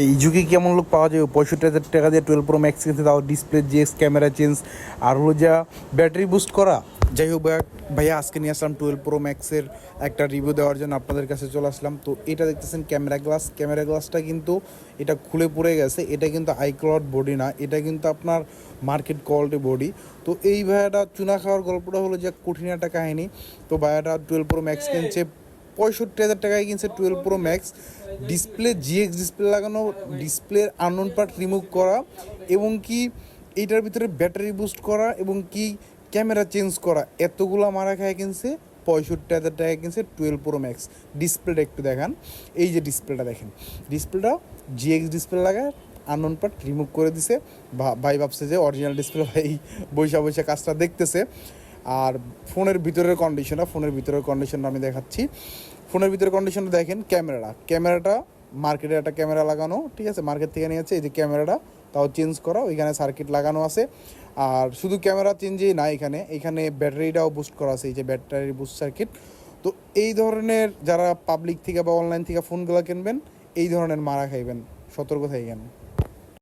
এই যুগে কেমন লোক পাওয়া যায় 65,000 টাকা দিয়ে 12 Pro Max কিনতে, তাও ডিসপ্লে জিএক্স, ক্যামেরা চেঞ্জ, আর হলো যা ব্যাটারি বুস্ট করা। যাই হোক ভাইয়া, আজকে নিয়ে আসলাম 12 Pro Max-এর একটা রিভিউ দেওয়ার জন্য আপনাদের কাছে চলে আসলাম। তো এটা দেখতেছেন ক্যামেরা গ্লাসটা কিন্তু এটা খুলে পড়ে গেছে। এটা কিন্তু আইক্লাউড বডি না, এটা কিন্তু আপনার মার্কেট কোয়ালিটি বডি। তো এই ভাইয়াটা চুনা খাওয়ার গল্পটা হলো যে কঠিন একটা কাহিনী। তো ভাইয়াটা 12 Pro Max কিনছে 65,000 টাকায় কিনছে 12 Pro Max। Display GX display লাগানো, ডিসপ্লের আননোন পার্ট রিমুভ করা, এবং কি এইটার ভিতরে ব্যাটারি বুস্ট করা, এবং কি ক্যামেরা চেঞ্জ করা, এতগুলা মারা খায় কিনছে 65,000 টাকায় কিনছে 12 Pro Max। ডিসপ্লেটা একটু দেখান, এই যে ডিসপ্লেটা দেখেন, ডিসপ্লেটা জিএক্স ডিসপ্লে লাগায় আননোন পার্ট রিমুভ করে দিছে। ভাই ভাবছে যে অরিজিনাল ডিসপ্লে, ভাই বৈশা কাজটা দেখতেছে। আর ফোনের ভিতরের কন্ডিশনটা আমি দেখাচ্ছি। ফোনের ভিতরের কন্ডিশনটা দেখেন, ক্যামেরাটা মার্কেটে একটা ক্যামেরা লাগানো, ঠিক আছে, মার্কেট থেকে নিয়েছে। এই যে ক্যামেরাটা তাও চেঞ্জ করা, ওইখানে সার্কিট লাগানো আছে। আর শুধু ক্যামেরা চেঞ্জই না, এখানে ব্যাটারিটাও বুস্ট করা আছে, এই যে ব্যাটারি বুস্ট সার্কিট। তো এই ধরনের যারা পাবলিক থেকে বা অনলাইন থেকে ফোনগুলো কিনবেন, এই ধরনের মারা খাইবেন, সতর্ক থাকবেন।